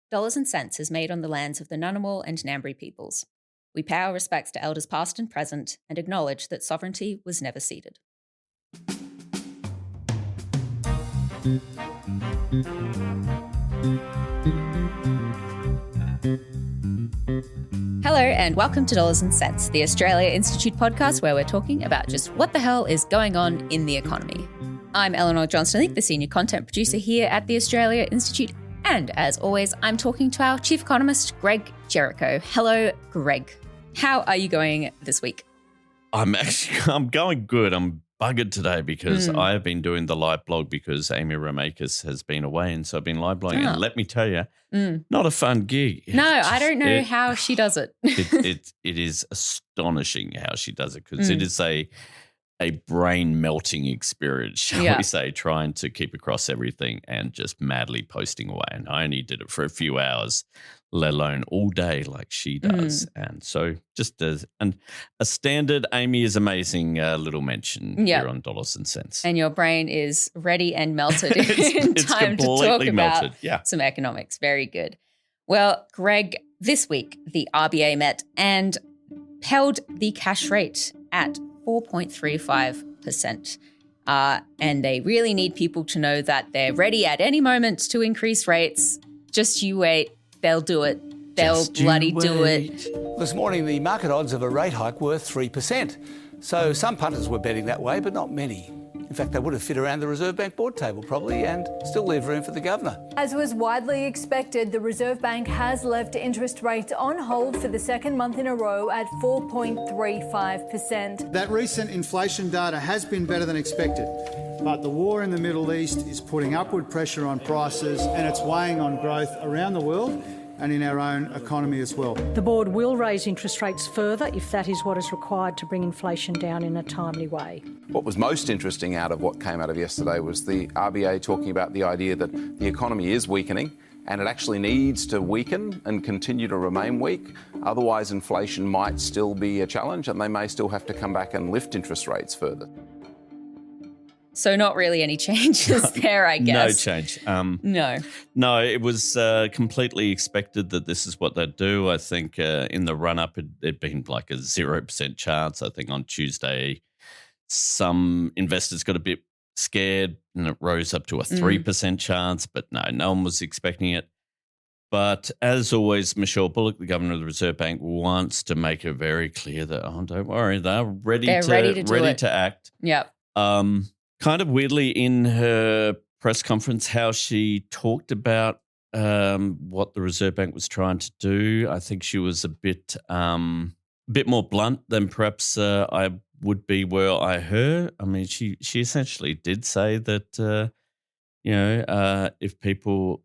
Dollars and Cents is made on the lands of the Ngunnawal and Ngambri peoples. We pay our respects to elders past and present and acknowledge that sovereignty was never ceded. Hello and welcome to Dollars and Cents, the Australia Institute podcast where we're talking about just what the hell is going on in the economy. I'm Elinor Johnston-Leek, the senior content producer here at the Australia Institute. And as always, I'm talking to our chief economist, Greg Jericho. Hello, Greg. How are you going this week? I'm going good. I'm buggered today because I have been doing the live blog because Amy Ramakis has been away, and so I've been live blogging. And let me tell you, not a fun gig. No, I don't know how she does it. It is astonishing how she does it because it is a brain melting experience, shall we say, trying to keep across everything and just madly posting away. And I only did it for a few hours, let alone all day like she does. And so just a standard Amy is amazing little mention here on Dollars and Cents. And your brain is ready and melted in time to talk about some economics. Very good. Well, Greg, this week the RBA met and held the cash rate at 4.35%. And they really need people to know that they're ready at any moment to increase rates. Just you wait. They'll do it. They'll bloody do it. This morning, the market odds of a rate hike were 3%. So some punters were betting that way, but not many. In fact, they would have fit around the Reserve Bank board table probably and still leave room for the governor. As was widely expected, the Reserve Bank has left interest rates on hold for the second month in a row at 4.35%. That recent inflation data has been better than expected, but the war in the Middle East is putting upward pressure on prices and it's weighing on growth around the world and in our own economy as well. The board will raise interest rates further if that is what is required to bring inflation down in a timely way. What was most interesting out of what came out of yesterday was the RBA talking about the idea that the economy is weakening and it actually needs to weaken and continue to remain weak. Otherwise, inflation might still be a challenge and they may still have to come back and lift interest rates further. So not really any changes there, I guess. No change. No, it was completely expected that this is what they'd do. I think in the run-up, it'd been like a 0% chance. I think on Tuesday, some investors got a bit scared and it rose up to a 3% chance. But no one was expecting it. But as always, Michelle Bullock, the governor of the Reserve Bank, wants to make it very clear that, don't worry, they're ready to act. Yep. Kind of weirdly in her press conference, how she talked about what the Reserve Bank was trying to do. I think she was a bit more blunt than perhaps I would be were I her. I mean, she essentially did say that if people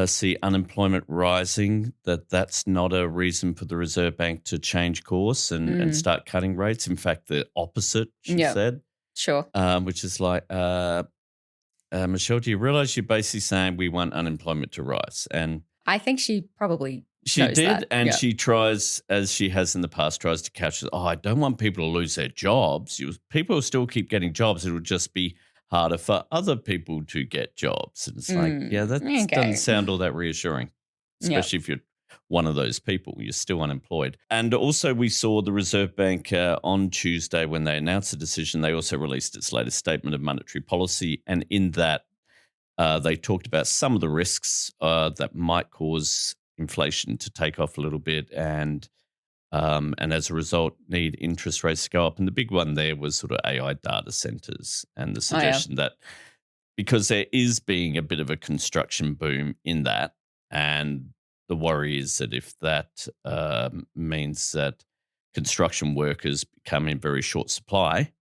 see unemployment rising, that's not a reason for the Reserve Bank to change course and start cutting rates. In fact, the opposite, she said. Sure. Which is like, Michelle, do you realise you're basically saying we want unemployment to rise? And I think she probably did, that. And she tries, as she has in the past, tries to couch it. I don't want people to lose their jobs. People will still keep getting jobs. It will just be harder for other people to get jobs. And it's like, that doesn't sound all that reassuring, especially if you're one of those people, you're still unemployed. And also we saw the Reserve Bank on Tuesday when they announced the decision, they also released its latest statement of monetary policy. And in that, they talked about some of the risks that might cause inflation to take off a little bit and as a result need interest rates to go up. And the big one there was sort of AI data centers and the suggestion that because there is being a bit of a construction boom in that, and the worry is that if that means that construction workers become in very short supply,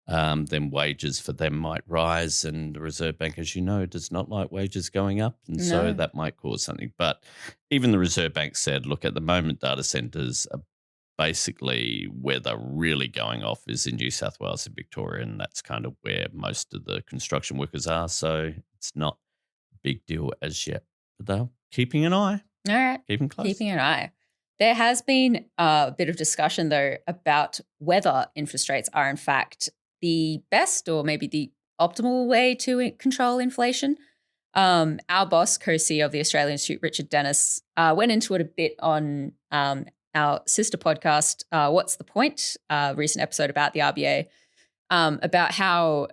then wages for them might rise. And the Reserve Bank, as you know, does not like wages going up. And so that might cause something. But even the Reserve Bank said, look, at the moment, data centres are basically where they're really going off is in New South Wales and Victoria. And that's kind of where most of the construction workers are. So it's not a big deal as yet. But they're keeping an eye. All right. Keeping close. Keeping an eye. There has been a bit of discussion, though, about whether interest rates are, in fact, the best or maybe the optimal way to control inflation. Our boss, co-CEO of the Australian Institute, Richard Dennis, went into it a bit on our sister podcast, What's the Point? Recent episode about the RBA, about how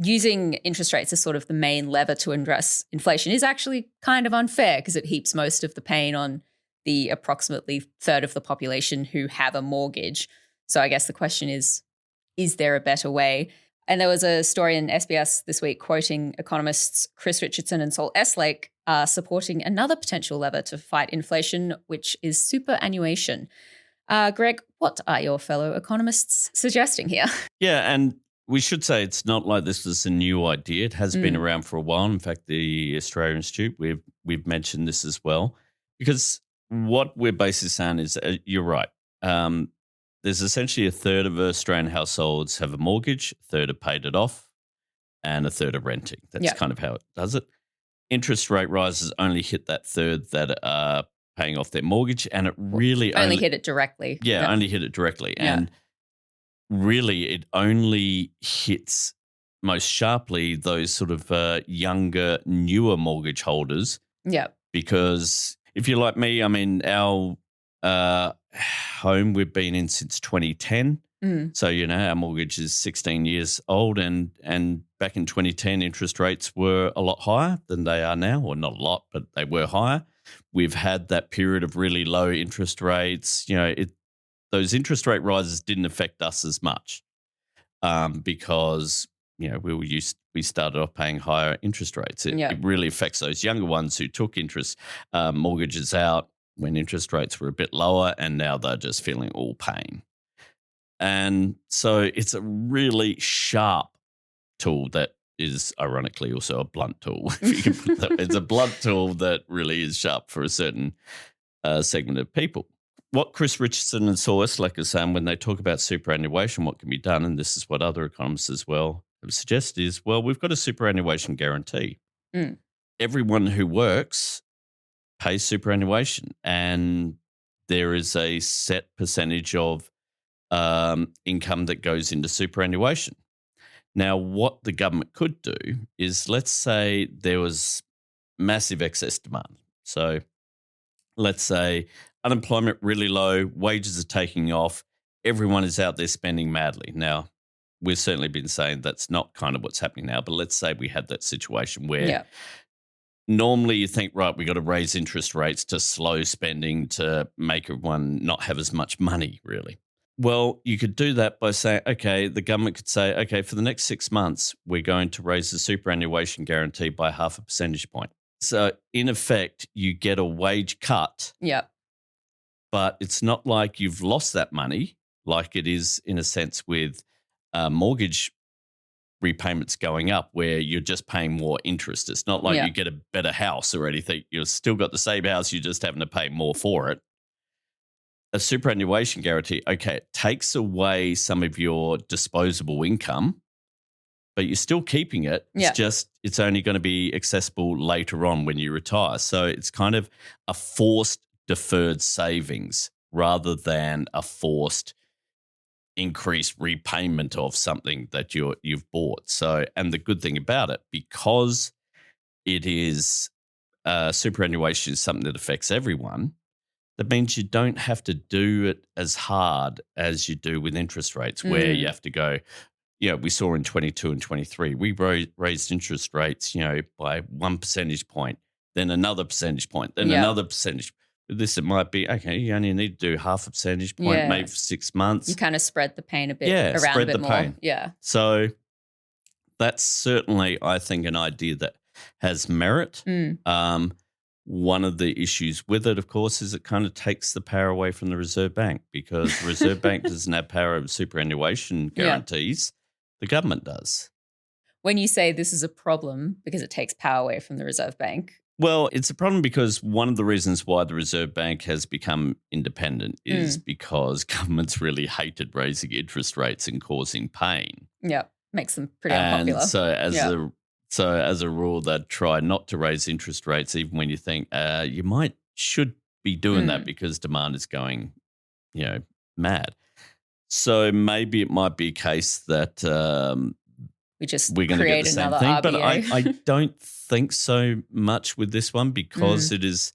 using interest rates as sort of the main lever to address inflation is actually kind of unfair because it heaps most of the pain on the approximately third of the population who have a mortgage. So I guess the question is there a better way? And there was a story in SBS this week quoting economists Chris Richardson and Saul Eslake supporting another potential lever to fight inflation, which is superannuation. Greg, what are your fellow economists suggesting here? Yeah, and we should say it's not like this is a new idea. It has been around for a while. In fact, the Australian Institute, we've mentioned this as well, because what we're basically saying is you're right. There's essentially a third of Australian households have a mortgage, a third have paid it off, and a third are renting. That's kind of how it does it. Interest rate rises only hit that third that are paying off their mortgage, and it really only hit it directly. Yeah, only hit it directly. Yeah. And really it only hits most sharply those sort of younger, newer mortgage holders. Yeah. Because if you're like me, I mean, our home we've been in since 2010. So, our mortgage is 16 years old and back in 2010, interest rates were a lot higher than they are now, or not a lot, but they were higher. We've had that period of really low interest rates. Those interest rate rises didn't affect us as much because, we started off paying higher interest rates. It really affects those younger ones who took mortgages out when interest rates were a bit lower, and now they're just feeling all pain. And so it's a really sharp tool that is ironically also a blunt tool. If you can put that. It's a blunt tool that really is sharp for a certain segment of people. What Chris Richardson and Saul Eslake are saying when they talk about superannuation, what can be done, and this is what other economists as well have suggested, is, well, we've got a superannuation guarantee. Everyone who works pays superannuation, and there is a set percentage of income that goes into superannuation. Now, what the government could do is, let's say there was massive excess demand. So let's say unemployment really low, wages are taking off, everyone is out there spending madly. Now, we've certainly been saying that's not kind of what's happening now, but let's say we had that situation where normally you think, right, we got to raise interest rates to slow spending to make everyone not have as much money, really. Well, you could do that by saying, okay, the government could say, okay, for the next 6 months, we're going to raise the superannuation guarantee by 0.5 percentage point. So in effect, you get a wage cut. Yep. But it's not like you've lost that money, like it is in a sense with mortgage repayments going up, where you're just paying more interest. It's not like you get a better house or anything. You've still got the same house, you're just having to pay more for it. A superannuation guarantee, okay, it takes away some of your disposable income, but you're still keeping it. It's just, it's only going to be accessible later on when you retire. So it's kind of a forced deferred savings rather than a forced increased repayment of something that you've bought. So, and the good thing about it, because it is superannuation is something that affects everyone, that means you don't have to do it as hard as you do with interest rates, where you have to go, we saw in 22 and 23, we raised interest rates, by 1 percentage point, then another percentage point, then another percentage. With this, it might be, okay, you only need to do 0.5 percentage point, maybe for 6 months. You kind of spread the pain a bit around a bit more. Pain. Yeah. So that's certainly, I think, an idea that has merit. One of the issues with it, of course, is it kind of takes the power away from the Reserve Bank, because the Reserve Bank doesn't have power over superannuation guarantees. The government does. When you say this is a problem because it takes power away from the Reserve Bank. Well, it's a problem because one of the reasons why the Reserve Bank has become independent is because governments really hated raising interest rates and causing pain. Yeah, makes them pretty unpopular. And so as a rule, they'd try not to raise interest rates, even when you think you should be doing that because demand is going, mad. So maybe it might be a case that We just we're going to get create the same another thing. RBA. But I don't think so much with this one because it's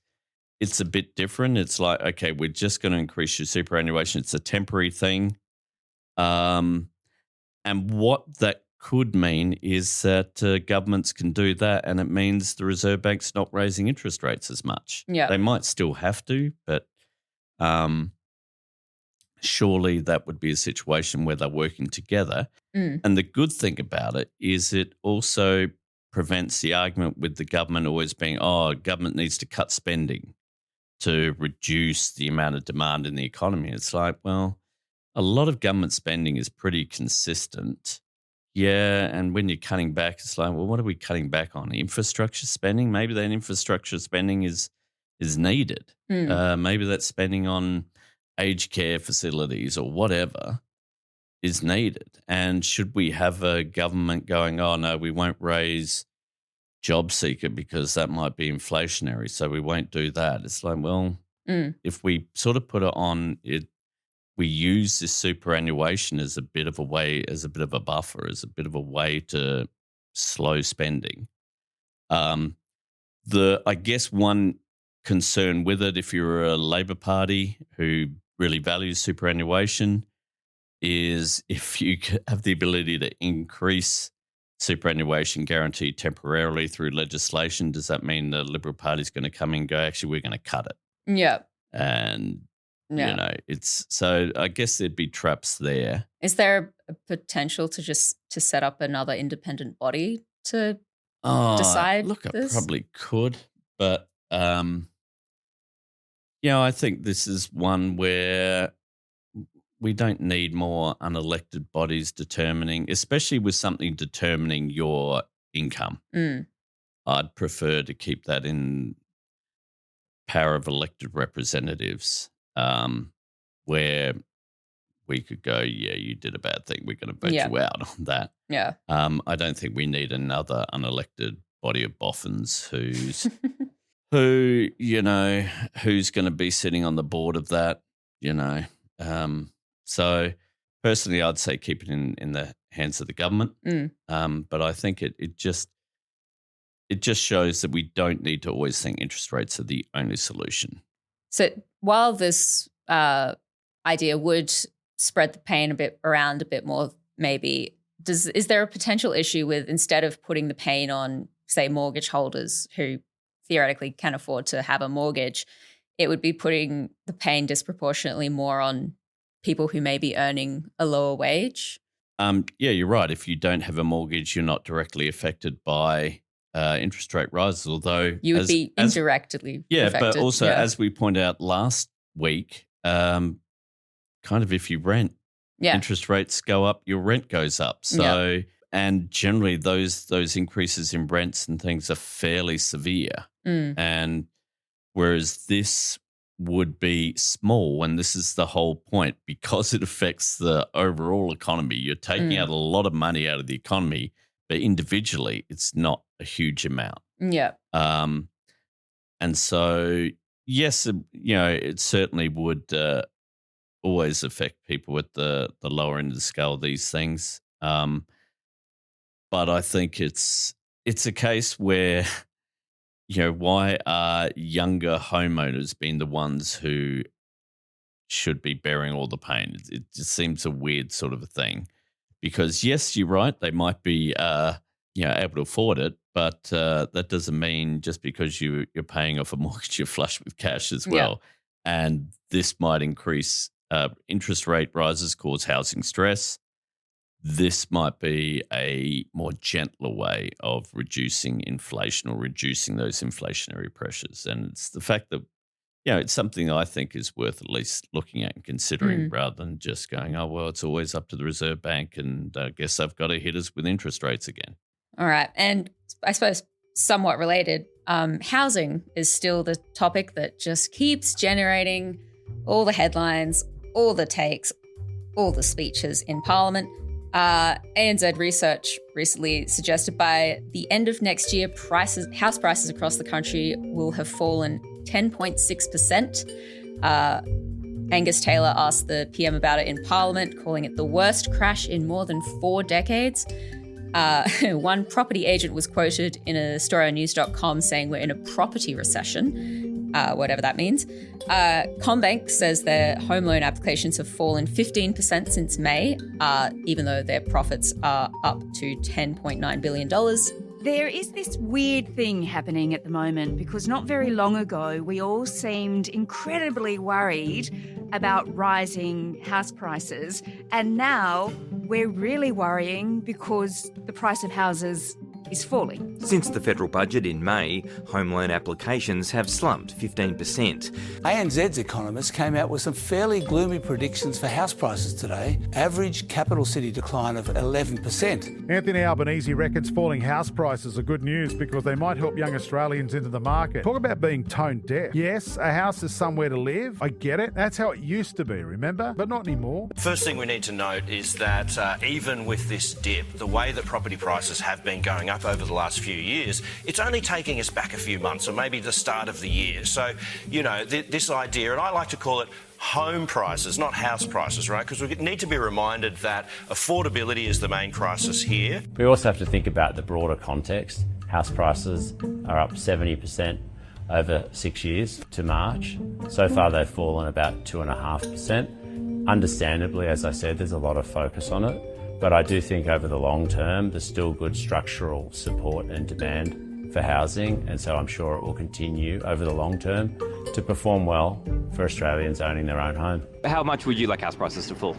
a bit different. It's like, okay, we're just going to increase your superannuation. It's a temporary thing. And what that could mean is that governments can do that, and it means the Reserve Bank's not raising interest rates as much. Yeah. They might still have to, but surely that would be a situation where they're working together. And the good thing about it is it also prevents the argument with the government always being, government needs to cut spending to reduce the amount of demand in the economy. It's like, well, a lot of government spending is pretty consistent. Yeah, and when you're cutting back, it's like, well, what are we cutting back on? Infrastructure spending? Maybe that infrastructure spending is needed. Maybe that spending on aged care facilities or whatever is needed. And should we have a government going, oh, no, we won't raise job seeker because that might be inflationary, so we won't do that. It's like, well, if we sort of put it on it, we use this superannuation as a bit of a way, as a bit of a buffer, as a bit of a way to slow spending. I guess one concern with it, if you're a Labor Party who really values superannuation, is if you have the ability to increase superannuation guarantee temporarily through legislation, does that mean the Liberal Party is going to come in and go, actually, we're going to cut it? Yeah. And, it's so I guess there'd be traps there. Is there a potential to set up another independent body to decide Look, this? I probably could, but, I think this is one where we don't need more unelected bodies determining, especially with something determining your income. I'd prefer to keep that in power of elected representatives, where we could go, you did a bad thing, we're going to vote you out on that. Yeah. I don't think we need another unelected body of boffins who's going to be sitting on the board of that, So personally, I'd say keep it in the hands of the government. But I think it just shows that we don't need to always think interest rates are the only solution. So while this idea would spread the pain around a bit more, maybe, is there a potential issue with, instead of putting the pain on, say, mortgage holders who theoretically can afford to have a mortgage, it would be putting the pain disproportionately more on people who may be earning a lower wage? You're right. If you don't have a mortgage, you're not directly affected by interest rate rises, although you would be indirectly affected. But also, as we pointed out last week, kind of if you rent, interest rates go up, your rent goes up. So, and generally those increases in rents and things are fairly severe. And whereas this would be small, and this is the whole point, because it affects the overall economy. You're taking out a lot of money out of the economy, but individually it's not a huge amount. Yeah. And so, yes, it certainly would always affect people at the lower end of the scale, these things. But I think it's a case where, why are younger homeowners being the ones who should be bearing all the pain? It just seems a weird sort of a thing, because yes, you're right, they might be able to afford it, but that doesn't mean just because you're paying off a mortgage, you're flush with cash as well. And this might increase interest rate rises, cause housing stress. This might be a more gentler way of reducing inflation or reducing those inflationary pressures. And it's the fact that, it's something I think is worth at least looking at and considering, rather than just going, oh, well, it's always up to the Reserve Bank, and I guess I've got to hit us with interest rates again. All right. And I suppose somewhat related, housing is still the topic that just keeps generating all the headlines, all the takes, all the speeches in Parliament. ANZ research recently suggested by the end of next year, house prices across the country will have fallen 10.6%. Angus Taylor asked the PM about it in Parliament, calling it the worst crash in more than 4 decades. One property agent was quoted in AustraliaNews.com saying we're in a property recession, whatever that means. CommBank says their home loan applications have fallen 15% since May, even though their profits are up to $10.9 billion. There is this weird thing happening at the moment because not very long ago we all seemed incredibly worried about rising house prices, and now we're really worrying because the price of houses is falling. Since the federal budget in May, home loan applications have slumped 15%. ANZ's economists came out with some fairly gloomy predictions for house prices today. Average capital city decline of 11%. Anthony Albanese reckons falling house prices are good news because they might help young Australians into the market. Talk about being tone deaf. Yes, a house is somewhere to live. I get it. That's how it used to be, remember? But not anymore. First thing we need to note is that even with this dip, the way that property prices have been going up over the last few years, it's only taking us back a few months or maybe the start of the year. So, you know, this idea, and I like to call it home prices, not house prices, right? Because we need to be reminded that affordability is the main crisis here. We also have to think about the broader context. House prices are up 70% over 6 years to March. So far they've fallen about 2.5%. Understandably, as I said, there's a lot of focus on it. But I do think over the long term, there's still good structural support and demand for housing. And so I'm sure it will continue over the long term to perform well for Australians owning their own home. How much would you like house prices to fall?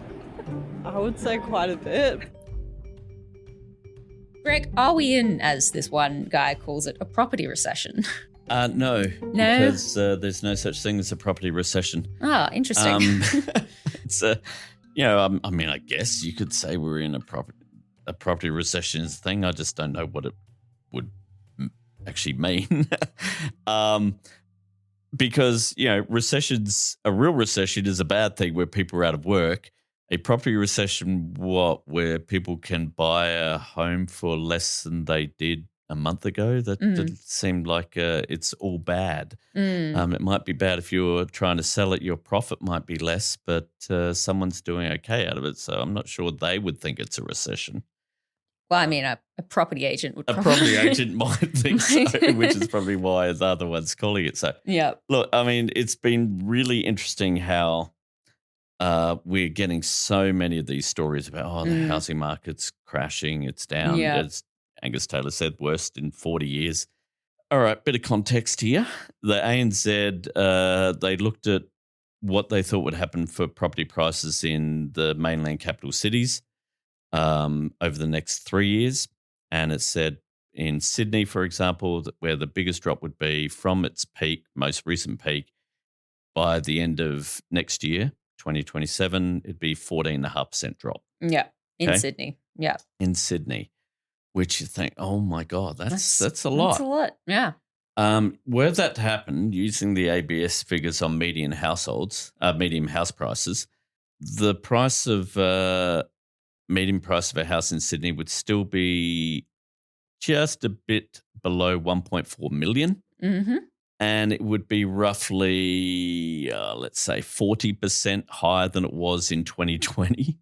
I would say quite a bit. Greg, are we in, as this one guy calls it, a property recession? No. No? Because there's no such thing as a property recession. Ah, interesting. It's you know, I mean, I guess you could say we're in a property recession thing. I just don't know what it would actually mean. Because, you know, a real recession is a bad thing where people are out of work. A property recession, where people can buy a home for less than they did a month ago? That seemed like it's all bad. It might be bad if you're trying to sell it. Your profit might be less, but someone's doing okay out of it. So I'm not sure they would think it's a recession. Well, I mean, a property agent would probably... A property agent might think so, which is probably why the other one's calling it so. Yeah. Look, I mean, it's been really interesting how we're getting so many of these stories about, the housing market's crashing, it's down. Yeah. As Angus Taylor said, worst in 40 years. All right, bit of context here. The ANZ, they looked at what they thought would happen for property prices in the mainland capital cities over the next 3 years. And it said in Sydney, for example, where the biggest drop would be from its peak, most recent peak, by the end of next year, 2027, it'd be 14.5% drop. Yeah, in Okay? Sydney. Yeah. In Sydney, which you think, oh my God, that's a lot. That's a lot, yeah. Were that to happen, using the ABS figures on median house prices, the price of median price of a house in Sydney would still be just a bit below 1.4 million. Mm-hmm. And it would be roughly, let's say, 40% higher than it was in 2020.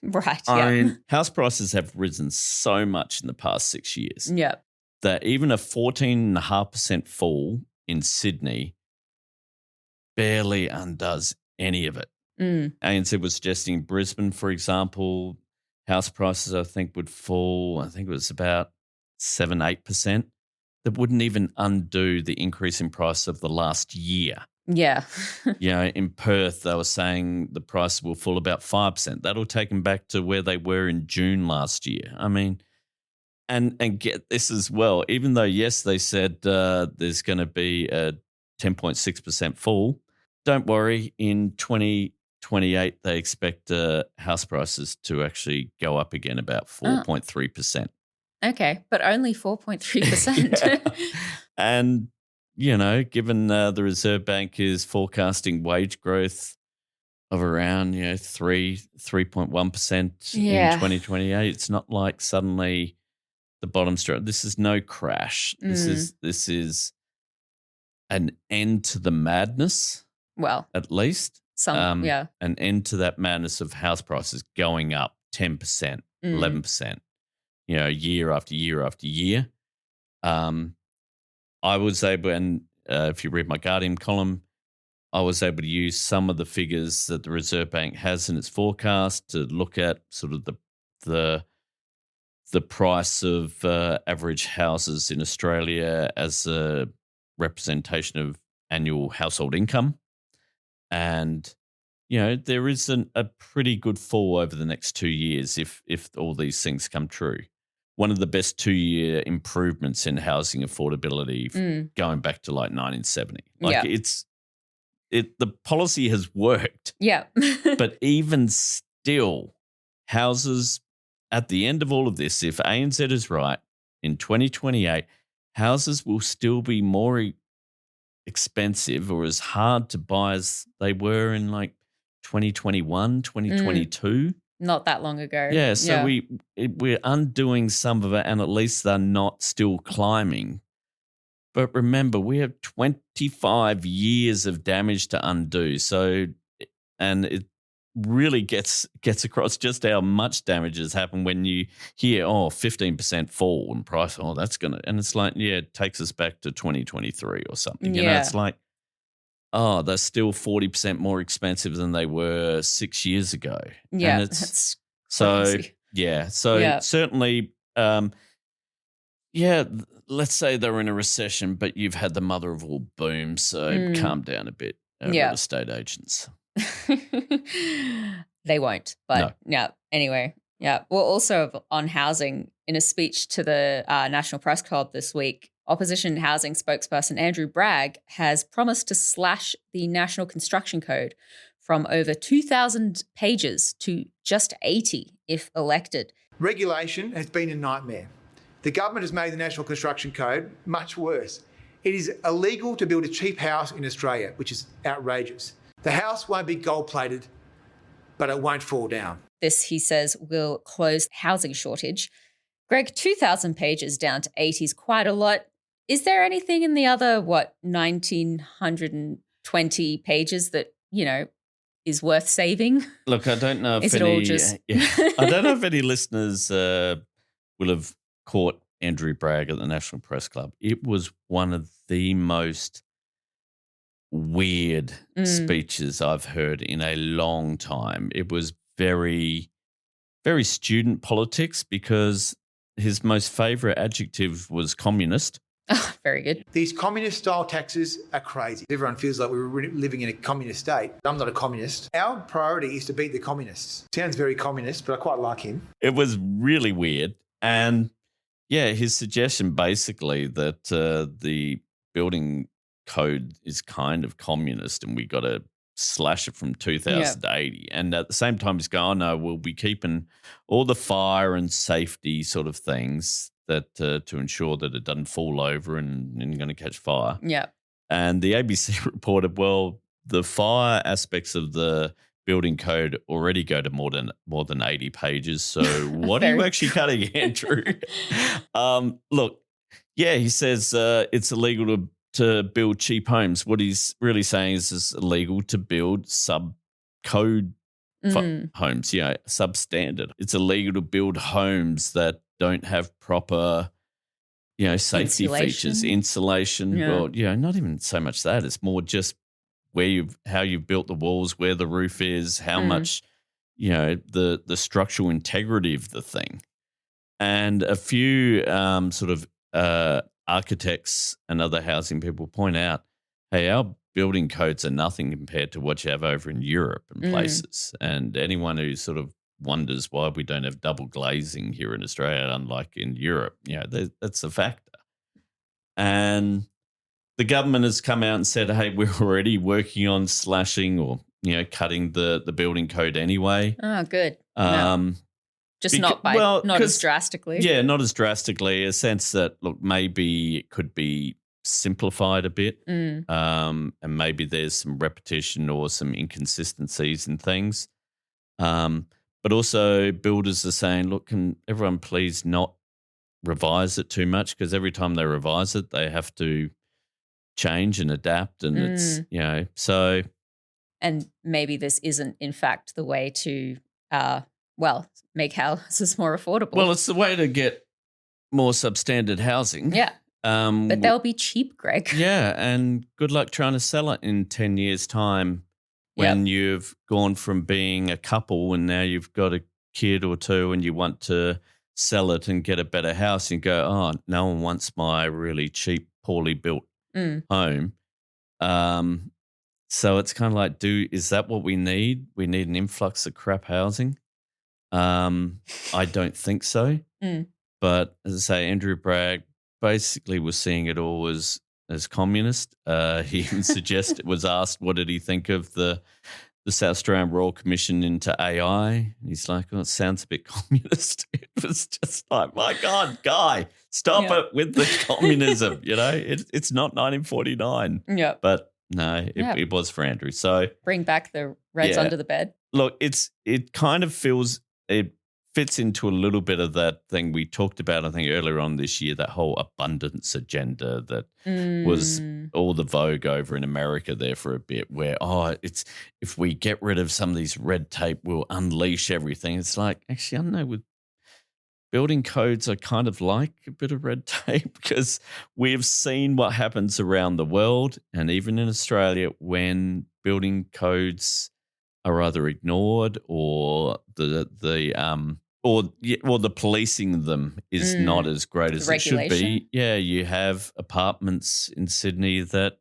Right, yeah. I mean, house prices have risen so much in the past 6 years. Yeah. That even a 14.5% fall in Sydney barely undoes any of it. ANC was suggesting Brisbane, for example, house prices, I think, would fall, I think it was about 7-8%. That wouldn't even undo the increase in price of the last year. Yeah. You know, in Perth, they were saying the price will fall about 5%. That'll take them back to where they were in June last year. I mean, and get this as well. Even though, yes, they said there's going to be a 10.6% fall, don't worry. In 2028, they expect house prices to actually go up again about 4.3%. Okay, but only 4.3%. Yeah. And, you know, given the Reserve Bank is forecasting wage growth of around, 3.1% in 2028, it's not like suddenly the bottom's dropped. This is no crash. This is an end to the madness. Well, at least. Yeah. An end to that madness of house prices going up 10%, 11%. year after year after year. I was able, and if you read my Guardian column, I was able to use some of the figures that the Reserve Bank has in its forecast to look at sort of the price of average houses in Australia as a representation of annual household income. And, there is a pretty good fall over the next 2 years if all these things come true. One of the best 2-year improvements in housing affordability going back to like 1970. The policy has worked. Yeah. But even still, houses at the end of all of this, if ANZ is right, in 2028, houses will still be more expensive or as hard to buy as they were in like 2021, 2022. Not that long ago. Yeah, so we're undoing some of it, and at least they're not still climbing. But remember, we have 25 years of damage to undo. So, and it really gets across just how much damage has happened when you hear, 15% fall in price. Oh, that's going to, and it's like, it takes us back to 2023 or something. It's like, they're still 40% more expensive than they were 6 years ago. Yeah, and it's, that's crazy. So certainly, let's say they're in a recession, but you've had the mother of all booms, so calm down a bit, real estate agents. They won't, but anyway. Yeah. Well, also on housing, in a speech to the National Press Club this week, opposition housing spokesperson Andrew Bragg has promised to slash the National Construction Code from over 2,000 pages to just 80 if elected. Regulation has been a nightmare. The government has made the National Construction Code much worse. It is illegal to build a cheap house in Australia, which is outrageous. The house won't be gold-plated, but it won't fall down. This, he says, will close the housing shortage. Greg, 2,000 pages down to 80 is quite a lot. Is there anything in the other, 1,920 pages that, is worth saving? Look, I don't know if is it all just... I don't know if any listeners will have caught Andrew Bragg at the National Press Club. It was one of the most weird speeches I've heard in a long time. It was very, very student politics because his most favourite adjective was communist. Oh, very good. These communist-style taxes are crazy. Everyone feels like we're living in a communist state. I'm not a communist. Our priority is to beat the communists. Sounds very communist, but I quite like him. It was really weird. And, his suggestion basically that the building code is kind of communist and we got to slash it from 2,000 to 80. And at the same time, he's going, we'll be keeping all the fire and safety sort of things that to ensure that it doesn't fall over and going to catch fire. Yeah. And the ABC reported, the fire aspects of the building code already go to more than 80 pages. So what are you actually cutting, Andrew? Look, he says it's illegal to build cheap homes. What he's really saying is it's illegal to build sub-code homes, substandard. It's illegal to build homes that don't have proper, safety features, insulation. Yeah. Well, not even so much that. It's more just how you've built the walls, where the roof is, how much, the structural integrity of the thing. And a few architects and other housing people point out, hey, our building codes are nothing compared to what you have over in Europe and places. And anyone who sort of wonders why we don't have double glazing here in Australia, unlike in Europe, that's a factor. And the government has come out and said, hey, we're already working on slashing or, cutting the building code anyway. Oh, good. Just not as drastically. Yeah, not as drastically. A sense that, look, maybe it could be simplified a bit, and maybe there's some repetition or some inconsistencies in things. But also builders are saying, look, can everyone please not revise it too much? Because every time they revise it, they have to change and adapt. And it's, so. And maybe this isn't, in fact, the way to make houses more affordable. Well, it's the way to get more substandard housing. Yeah. But they'll be cheap, Greg. Yeah, and good luck trying to sell it in 10 years' time when you've gone from being a couple and now you've got a kid or two and you want to sell it and get a better house and go, oh, no one wants my really cheap, poorly built home. So it's kind of like, is that what we need? We need an influx of crap housing? I don't think so. But as I say, Andrew Bragg basically was seeing it all as communist. He even was asked what did he think of the South Australian Royal Commission into AI. And he's like, oh, it sounds a bit communist. It was just like, my God, guy, stop it with the communism. It's not 1949. Yeah. But no, it was for Andrew. So bring back the Reds under the bed. Look, it kind of fits into a little bit of that thing we talked about, I think, earlier on this year, that whole abundance agenda that was all the vogue over in America there for a bit where, it's if we get rid of some of these red tape, we'll unleash everything. It's like, actually, I don't know, with building codes, I kind of like a bit of red tape because we've seen what happens around the world and even in Australia when building codes are either ignored or the policing of them is not as great as it should be. Yeah, you have apartments in Sydney that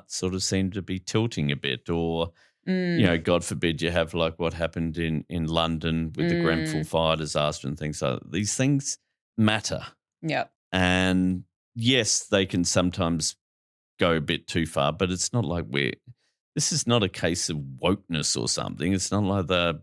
seem to be tilting a bit, or God forbid you have like what happened in London with the Grenfell fire disaster and things like that. These things matter. Yeah. And yes, they can sometimes go a bit too far, but it's not like this is not a case of wokeness or something. It's not like they're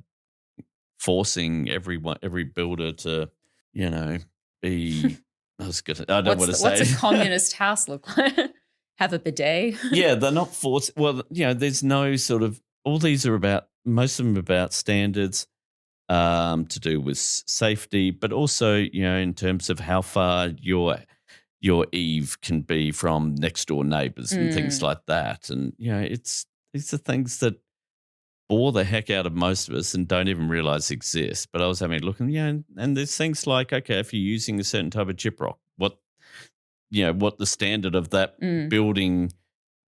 forcing every builder to, be. I don't know what to say. What's a communist house look like? Have a bidet? Yeah, they're not forced. Well, there's no sort of. All these are most of them about standards, to do with safety, but also in terms of how far your eave can be from next door neighbours and things like that, and these are things that bore the heck out of most of us and don't even realise exist. But I was having a look and there's things like, okay, if you're using a certain type of gyprock, what the standard of that building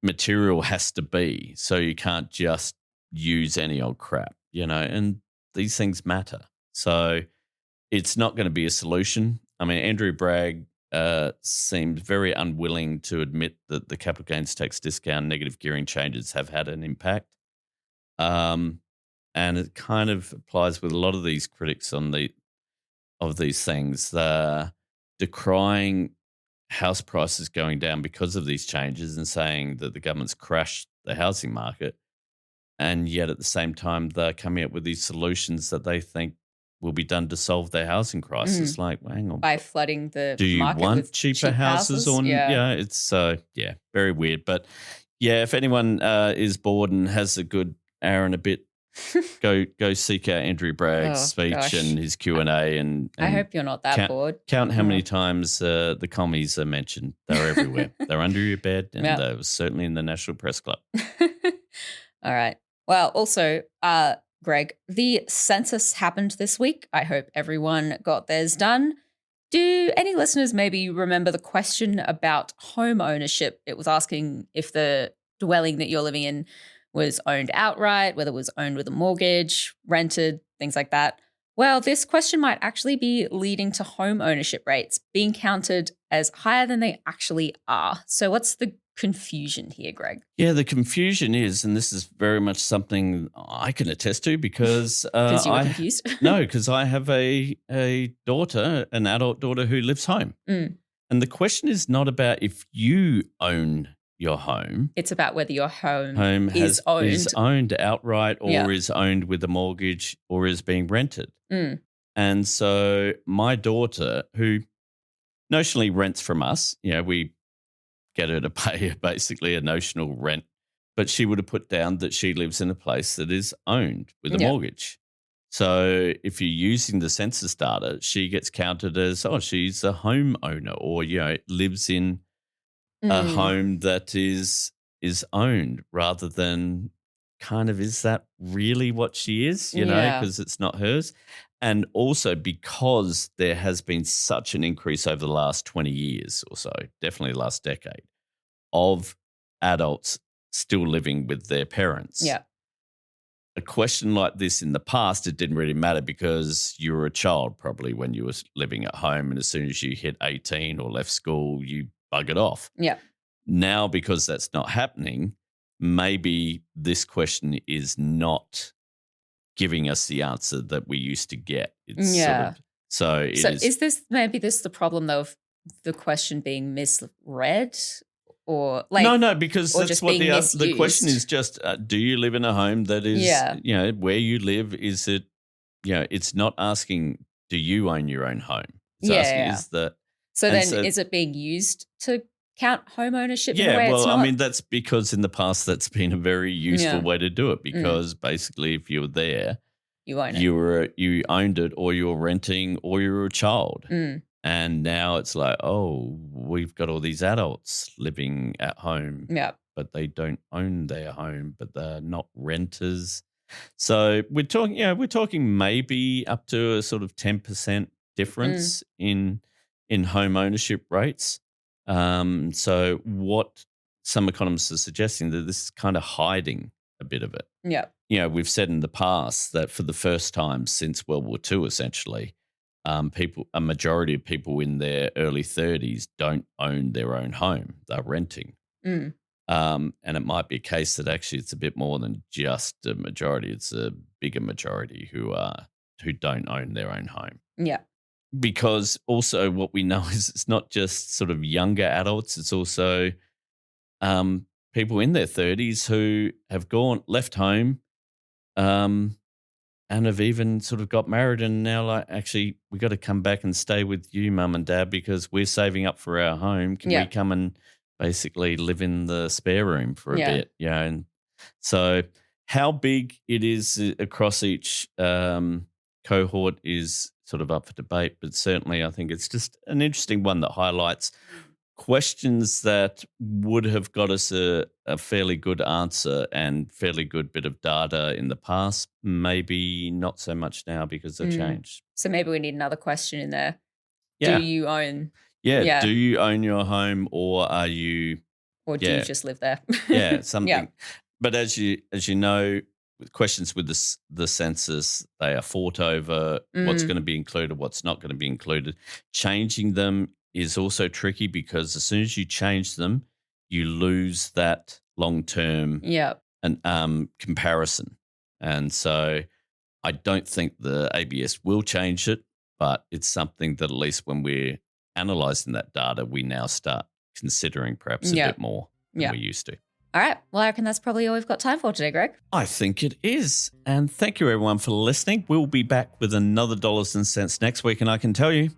material has to be. So you can't just use any old crap, and these things matter. So it's not going to be a solution. I mean, Andrew Bragg seems very unwilling to admit that the capital gains tax discount negative gearing changes have had an impact. And it kind of applies with a lot of these critics of these things. They're decrying house prices going down because of these changes and saying that the government's crashed the housing market. And yet at the same time, they're coming up with these solutions that they think will be done to solve their housing crisis. Like, well, hang on. By flooding the Do you market want with cheaper houses? Or, it's, very weird. But, if anyone is bored and has a good hour and a bit, go seek out Andrew Bragg's speech and his Q&A. And I hope you're not that bored. Count how many times the commies are mentioned. They're everywhere. They're under your bed, and they were certainly in the National Press Club. All right. Well, also, Greg, the census happened this week. I hope everyone got theirs done. Do any listeners maybe remember the question about home ownership? It was asking if the dwelling that you're living in was owned outright, whether it was owned with a mortgage, rented, things like that. Well, this question might actually be leading to home ownership rates being counted as higher than they actually are. So what's the confusion here, Greg? Yeah, the confusion is, and this is very much something I can attest to because you were confused? No, because I have a daughter, an adult daughter who lives home. And the question is not about if you own your home. It's about whether your home is owned outright or is owned with a mortgage or is being rented. And so my daughter, who notionally rents from us, we get her to pay basically a notional rent, but she would have put down that she lives in a place that is owned with a mortgage. So if you're using the census data, she gets counted as, she's a homeowner or, lives in a home that is owned rather than kind of, is that really what she is, you know, because it's not hers? And also because there has been such an increase over the last 20 years or so, definitely the last decade, of adults still living with their parents. Yeah. A question like this in the past, it didn't really matter because you were a child probably when you were living at home, and as soon as you hit 18 or left school, you buggered off. Yeah. Now, because that's not happening, maybe this question is not giving us the answer that we used to get. It's sort of, is this the problem though of the question being misread? Or like no, because that's what the question is. Just do you live in a home that is, you know, where you live? Is it, you know, it's not asking do you own your own home? It's asking is it being used to count home ownership? Yeah, in a way well, I mean, that's because in the past that's been a very useful way to do it, because basically if you were there, you own it. You owned it, or you were renting, or you were a child. And now it's like, oh, we've got all these adults living at home, but they don't own their home, but they're not renters. So we're talking maybe up to a sort of 10% difference in home ownership rates. So what some economists are suggesting that this is kind of hiding a bit of it. Yeah. You know, we've said in the past that for the first time since World War II, essentially, a majority of people in their early 30s don't own their own home; they're renting. And it might be a case that actually it's a bit more than just a majority; it's a bigger majority who don't own their own home. Yeah, because also what we know is it's not just sort of younger adults; it's also people in their 30s who have left home. And have even sort of got married and now like, actually, we got to come back and stay with you, Mum and Dad, because we're saving up for our home. Can we come and basically live in the spare room for a bit? Yeah. And so how big it is across each cohort is sort of up for debate, but certainly I think it's just an interesting one that highlights questions that would have got us a fairly good answer and fairly good bit of data in the past, maybe not so much now because they've changed. So maybe we need another question in there. Do you own? Yeah. Do you own your home, or are you? Or do you just live there? Something. Yeah. But as you know, with questions with the census, they are fought over what's going to be included, what's not going to be included. Changing them is also tricky because as soon as you change them, you lose that long-term comparison. And so I don't think the ABS will change it, but it's something that at least when we're analysing that data, we now start considering perhaps a bit more than we used to. All right. Well, I reckon that's probably all we've got time for today, Greg. I think it is. And thank you, everyone, for listening. We'll be back with another Dollars and Cents next week, and I can tell you,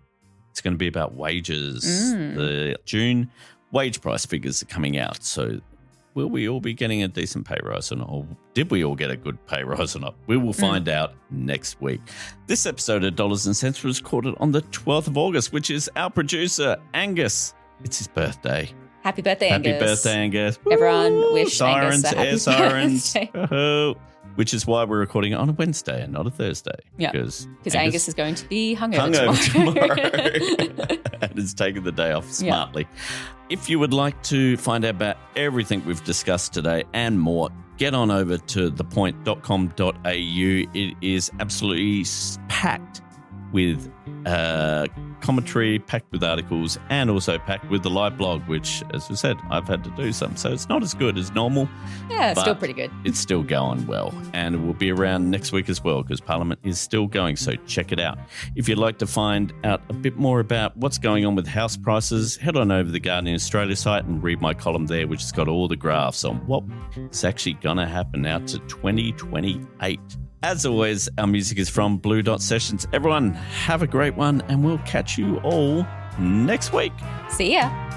it's going to be about wages. The June wage price figures are coming out. So will we all be getting a decent pay rise or not? Or did we all get a good pay rise or not? We will find out next week. This episode of Dollars and Cents was recorded on the 12th of August, which is our producer, Angus. It's his birthday. Happy birthday, Angus. Happy birthday, Angus. Everyone wish sirens, Angus a happy sirens. birthday. Which is why we're recording it on a Wednesday and not a Thursday. Yeah, because Angus is going to be hungover tomorrow. And is taking the day off smartly. If you would like to find out about everything we've discussed today and more, get on over to thepoint.com.au. It is absolutely packed with commentary, packed with articles, and also packed with the live blog, which, as we said, I've had to do some. So it's not as good as normal. Yeah, it's still pretty good. It's still going well. And it will be around next week as well because Parliament is still going. So check it out. If you'd like to find out a bit more about what's going on with house prices, head on over to the Guardian Australia site and read my column there, which has got all the graphs on what is actually going to happen out to 2028. As always, our music is from Blue Dot Sessions. Everyone, have a great one, and we'll catch you all next week. See ya.